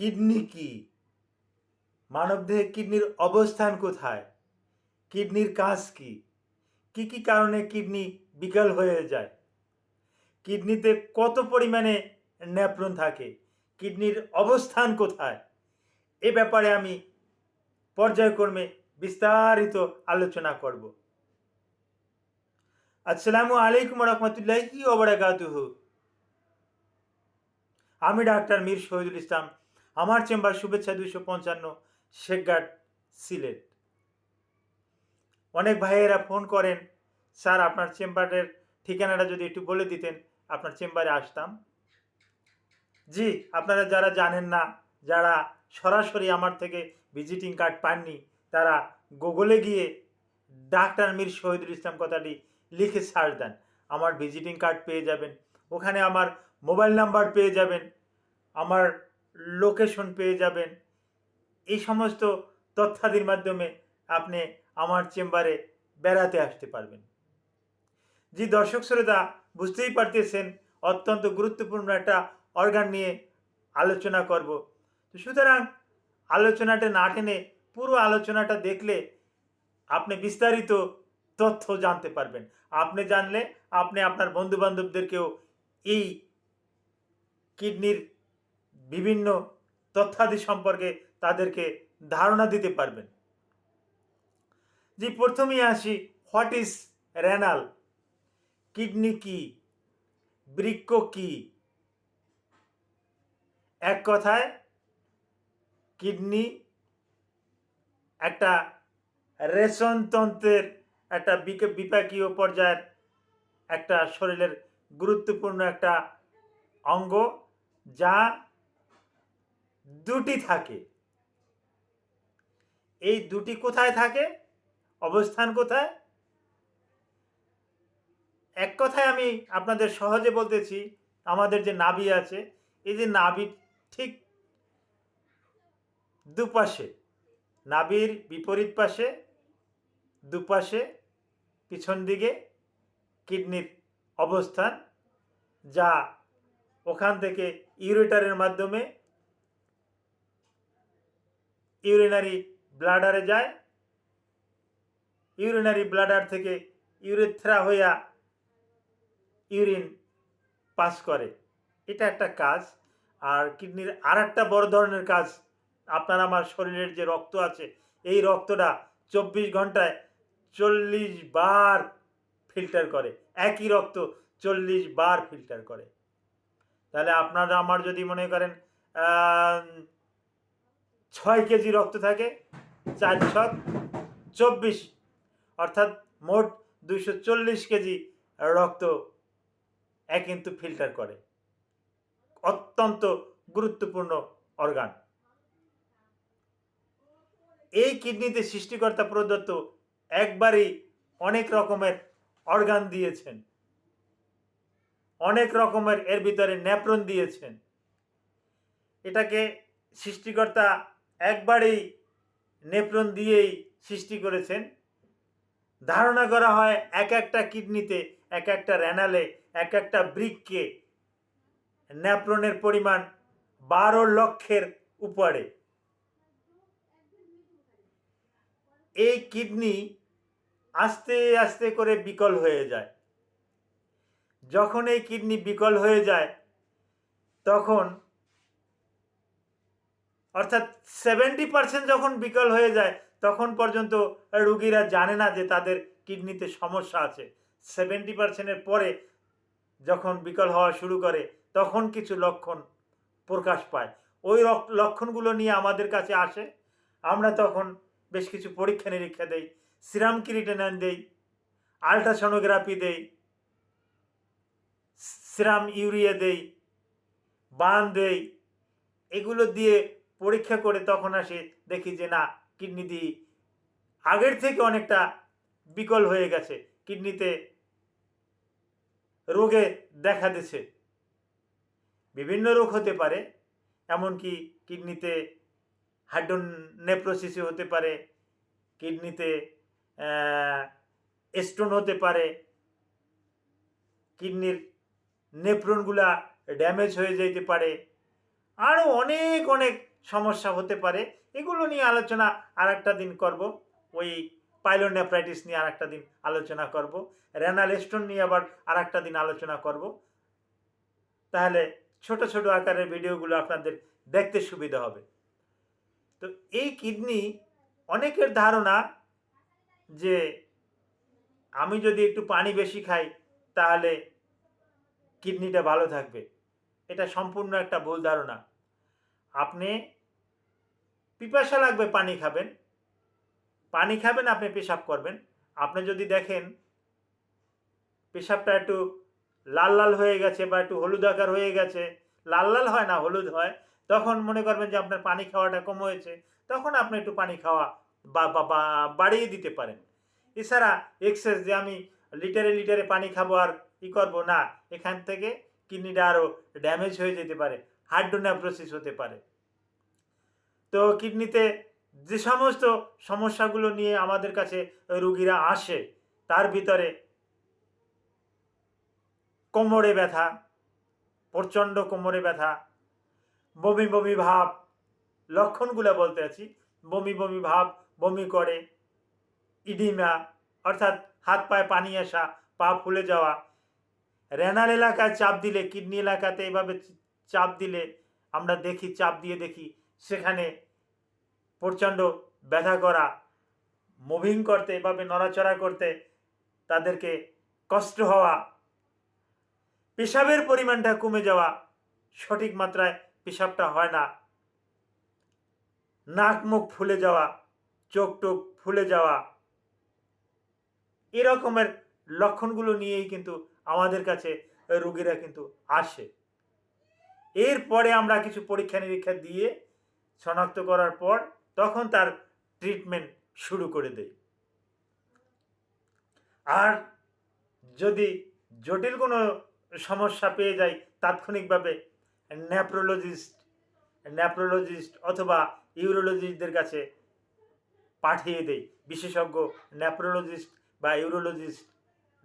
Kidney কি? মানবদেহে কিডনির অবস্থান কোথায়? কিডনির কাজ কি? কি কারণে কিডনি বিকল হয়ে যায়? কিডনিতে কত পরিমাণে নেফ্রন থাকে? কিডনির অবস্থান কোথায়? এ ব্যাপারে আমি পর্যায়ক্রমে বিস্তারিত আলোচনা করব। আসসালামু আলাইকুম রহমতুল্লাহি ওয়া বারাকাতুহু। আমি ডাক্তার মীর শহীদুল ইসলাম। আমার চেম্বার শুভেচ্ছা 255, শেখঘাট, সিলেট। অনেক ভাইয়েরা ফোন করেন, স্যার আপনার চেম্বারের ঠিকানাটা যদি একটু বলে দিতেন, আপনার চেম্বারে আসতাম। জি, আপনারা যারা জানেন না, যারা সরাসরি আমার থেকে ভিজিটিং কার্ড পাননি, তারা গুগলে গিয়ে ডাক্তার মীর শহীদুল ইসলাম কথাটি লিখে সার্চ দেন, আমার ভিজিটিং কার্ড পেয়ে যাবেন। ওখানে আমার মোবাইল নাম্বার পেয়ে যাবেন, আমার লোকেশন পেয়ে যাবেন। এই সমস্ত তথ্যাদির মাধ্যমে আপনি আমার চেম্বারে বেড়াতে আসতে পারবেন। জি দর্শক শ্রোতা, বুঝতেই পারতেছেন অত্যন্ত গুরুত্বপূর্ণ একটা অর্গান নিয়ে আলোচনা করব। তো সুতরাং আলোচনাটা না টেনে পুরো আলোচনাটা দেখলে আপনি বিস্তারিত তথ্য জানতে পারবেন। আপনি জানলে আপনি আপনার বন্ধুবান্ধবদেরকেও এই কিডনির বিভিন্ন তথ্যাদি সম্পর্কে তাদেরকে ধারণা দিতে পারবেন। জি প্রথমেই আসি, হোয়াট ইজ রেনাল? কিডনি কি? বৃক্ক কি? এক কথায় কিডনি একটা রেশনতন্ত্রের একটা বিপাকীয় পর্যায়ের একটা শরীরের গুরুত্বপূর্ণ একটা অঙ্গ, যা দুটি থাকে। এই দুটি কোথায় থাকে? অবস্থান কোথায়? এক কথায় আমি আপনাদের সহজে বলতেছি, আমাদের যে নাভি আছে, এই যে নাভি ঠিক দুপাশে, নাভির বিপরীত পাশে, দুপাশে, পিছন দিকে কিডনির অবস্থান, যা ওখান থেকে ইউরেটারের মাধ্যমে ইউরিনারি ব্লাডারে যায়, ইউরিনারি ব্লাডার থেকে ইউরেথ্রা হইয়া ইউরিন পাস করে। এটা একটা কাজ। আর কিডনির আর একটা বড় ধরনের কাজ, আপনার আমার শরীরের যে রক্ত আছে, এই রক্তটা 24 ঘন্টায় 40 বার ফিল্টার করে। একই রক্ত 40 বার ফিল্টার করে। তাহলে আপনারা আমার যদি মনে করেন 6 কেজি রক্ত থাকে, 424, অর্থাৎ মোট 240 কেজি রক্ত কিন্তু ফিল্টার করে। অত্যন্ত গুরুত্বপূর্ণ অর্গান। এই কিডনিতে সৃষ্টিকর্তা প্রদত্ত একবারই অনেক রকমের অর্গান দিয়েছেন, অনেক রকমের এর ভিতরে নেফ্রন দিয়েছেন। এটাকে সৃষ্টিকর্তা একবারেই নেফ্রন দিয়েই সৃষ্টি করেছেন। ধারণা করা হয় এক একটা কিডনিতে, এক একটা রেনালে, এক একটা বৃক্কে নেফ্রনের পরিমাণ 12 লক্ষের উপরে। এই কিডনি আস্তে আস্তে করে বিকল হয়ে যায়। যখন এই কিডনি বিকল হয়ে যায়, তখন অর্থাৎ 70% যখন বিকল হয়ে যায়, তখন পর্যন্ত রুগীরা জানে না যে তাদের কিডনিতে সমস্যা আছে। 70%-এর পরে যখন বিকল হওয়া শুরু করে, তখন কিছু লক্ষণ প্রকাশ পায়। ওই লক্ষণগুলো নিয়ে আমাদের কাছে আসে। আমরা তখন বেশ কিছু পরীক্ষা নিরীক্ষা দেই, সিরাম ক্রিয়েটিনিন দেই, আলট্রাসোনোগ্রাফি দেই, সিরাম ইউরিয়া দেই, বান দেই। এগুলো দিয়ে পরীক্ষা করে তখন আসে দেখি যে না, কিডনি দিয়ে আগের থেকে অনেকটা বিকল হয়ে গেছে, কিডনিতে রোগে দেখা দিছে। বিভিন্ন রোগ হতে পারে, এমনকি কিডনিতে হাইড্রোনেফ্রোসিস হতে পারে, কিডনিতে স্টোন হতে পারে, কিডনির নেফ্রনগুলা ড্যামেজ হয়ে যেতে পারে, আরও অনেক অনেক সমস্যা হতে পারে, এগুলো নিয়ে আলোচনা আর একটা দিন করব। ওই পাইলোনেফ্রাইটিস নিয়ে আর একটা দিন আলোচনা করব, রেনাল স্টোন নিয়ে আবার আর একটা দিন আলোচনা করব। তাহলে ছোট ছোট আকারের ভিডিওগুলো আপনাদের দেখতে সুবিধা হবে। তো এই কিডনি, অনেকের ধারণা যে আমি যদি একটু পানি বেশি খাই তাহলে কিডনিটা ভালো থাকবে। এটা সম্পূর্ণ একটা ভুল ধারণা। আপনি পিপাসা লাগবে, পানি খাবেন, আপনি পেশাব করবেন। আপনি যদি দেখেন পেশাবটা একটু লাল লাল হয়ে গেছে বা একটু হলুদ আকার হয়ে গেছে, লাল লাল হয় না, হলুদ হয়, তখন মনে করবেন যে আপনার পানি খাওয়াটা কম হয়েছে, তখন আপনি একটু পানি খাওয়া বাড়িয়ে দিতে পারেন। এছাড়া এক্সেস যে আমি লিটারে লিটারে পানি খাবো আর করবো না, এখান থেকে কিডনিটা আরও ড্যামেজ হয়ে যেতে পারে, হাইড্রোনেফ্রোসিস হতে পারে। তো কিডনিতে যে সমস্ত সমস্যাগুলো নিয়ে আমাদের কাছে রুগীরা আসে, তার ভিতরে কোমরে ব্যথা, প্রচণ্ড কোমরে ব্যথা, বমি বমি ভাব, লক্ষণগুলো বলতে আছি, বমি বমি ভাব, বমি করে, ইডিমা অর্থাৎ হাত পায়ে পানি আসা, পা ফুলে যাওয়া, রেনাল এলাকায় চাপ দিলে, কিডনি এলাকাতে এভাবে চাপ দিলে আমরা দেখি, চাপ দিয়ে দেখি সেখানে প্রচণ্ড ব্যথা করা, মুভিং করতে, এভাবে নড়াচড়া করতে তাদেরকে কষ্ট হওয়া, পেশাবের পরিমাণটা কমে যাওয়া, সঠিক মাত্রায় পেশাবটা হয় না, নাক মুখ ফুলে যাওয়া, চোখ টোক ফুলে যাওয়া, এরকমের লক্ষণগুলো নিয়েই কিন্তু আমাদের কাছে রোগীরা কিন্তু আসে। এরপরে আমরা কিছু পরীক্ষা নিরীক্ষা দিয়ে শনাক্ত করার পর তখন তার ট্রিটমেন্ট শুরু করে দেই। আর যদি জটিল কোনো সমস্যা পেয়ে যাই, তাৎক্ষণিকভাবে ন্যাপ্রোলজিস্ট অথবা ইউরোলজিস্টদের কাছে পাঠিয়ে দেই। বিশেষজ্ঞ ন্যাপ্রোলজিস্ট বা ইউরোলজিস্ট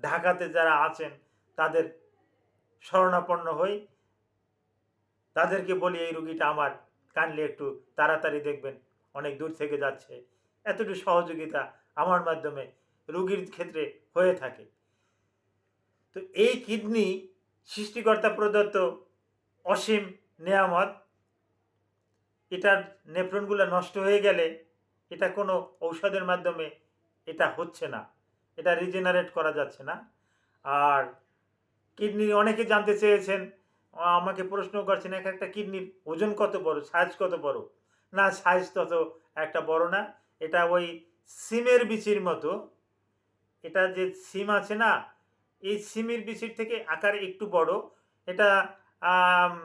ঢাকাতে যারা আছেন তাদের শরণাপন্ন হই, তাদেরকে বলি এই রুগীটা আমার কাইন্ডলি একটু তাড়াতাড়ি দেখবেন, অনেক দূর থেকে যাচ্ছে। এতটুকু সহযোগিতা আমার মাধ্যমে রুগীর ক্ষেত্রে হয়ে থাকে। তো এই কিডনি সৃষ্টিকর্তা প্রদত্ত অসীম নেয়ামত। এটার নেফ্রনগুলো নষ্ট হয়ে গেলে এটা কোনো ঔষধের মাধ্যমে এটা হচ্ছে না, এটা রিজেনারেট করা যাচ্ছে না। আর কিডনি অনেকে জানতে চেয়েছেন, আমাকে প্রশ্ন করছেন, এক একটা কিডনির ওজন কত বড়, সাইজ কত বড়? না, সাইজ তত একটা বড় না, এটা ওই সিমের বিচির মতো। এটা যে সিম আছে না, এই সিমের বিচির থেকে আকারে একটু বড়। এটা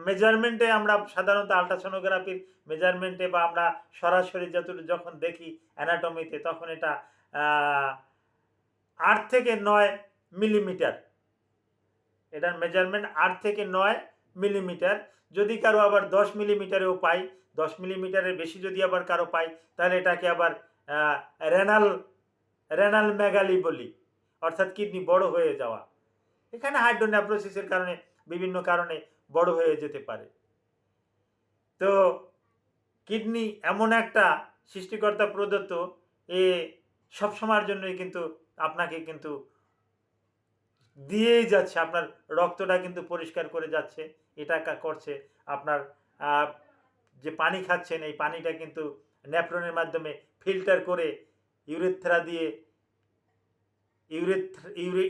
মেজারমেন্টে আমরা সাধারণত আলট্রাসোনোগ্রাফির মেজারমেন্টে বা আমরা সরাসরি যখন দেখি অ্যানাটমিতে, তখন এটা 8 থেকে 9 মিলিমিটার। এটার মেজারমেন্ট 8 থেকে 9 মিলিমিটার। যদি কারো আবার 10 মিলিমিটারেও পাই, 10 মিলিমিটারের বেশি যদি আবার কারো পাই, তাহলে এটাকে আবার রেনাল মেগালি বলি, অর্থাৎ কিডনি বড় হয়ে যাওয়া। এখানে হাইড্রোনেফ্রোসিসের কারণে, বিভিন্ন কারণে বড় হয়ে যেতে পারে। তো কিডনি এমন একটা সৃষ্টিকর্তা প্রদত্ত, এ সবসময়ের জন্যই কিন্তু আপনাকে কিন্তু দিয়েই যাচ্ছে, আপনার রক্তটা কিন্তু পরিষ্কার করে যাচ্ছে। এটা করছে আপনার যে পানি খাচ্ছেন, এই পানিটা কিন্তু নেফ্রনের মাধ্যমে ফিল্টার করে ইউরেথ্রা দিয়ে,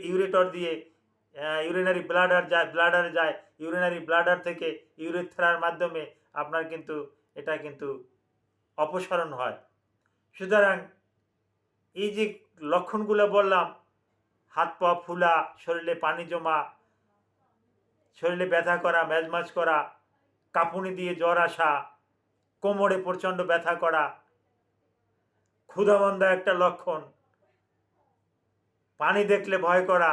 ইউরেটর দিয়ে ইউরিনারি ব্লাডারে যায়, ইউরিনারি ব্লাডার থেকে ইউরেথ্রার মাধ্যমে আপনার কিন্তু এটা কিন্তু অপসারণ হয়। সুতরাং এই যে লক্ষণগুলো বললাম, হাত পা ফুলা, শরীরে পানি জমা, শরীরে ব্যথা করা, ম্যাজমাজ করা, কাঁপুনি দিয়ে জ্বর আসা, কোমরে প্রচণ্ড ব্যথা করা, ক্ষুধামন্দা একটা লক্ষণ, পানি দেখলে ভয় করা,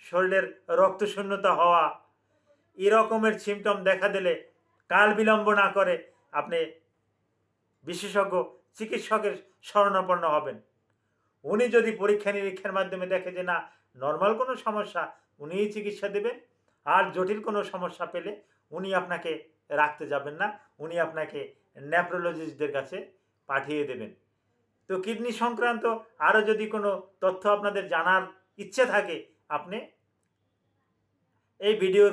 শরীরের রক্তশূন্যতা হওয়া, এরকমের সিমটম দেখা দিলে কাল বিলম্ব না করে আপনি বিশেষজ্ঞ চিকিৎসকের শরণাপন্ন হবেন। উনি যদি পরীক্ষা নিরীক্ষার মাধ্যমে দেখে যে না, নর্মাল কোনো সমস্যা, উনিই চিকিৎসা দেবেন। আর জটিল কোনো সমস্যা পেলে উনি আপনাকে রাখতে যাবেন না, উনি আপনাকে নেফ্রোলজিস্টদের কাছে পাঠিয়ে দেবেন। তো কিডনি সংক্রান্ত আরও যদি কোনো তথ্য আপনাদের জানার ইচ্ছে থাকে, আপনি এই ভিডিওর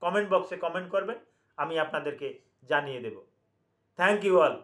কমেন্ট বক্সে কমেন্ট করবেন, আমি আপনাদেরকে জানিয়ে দেব। Thank you all.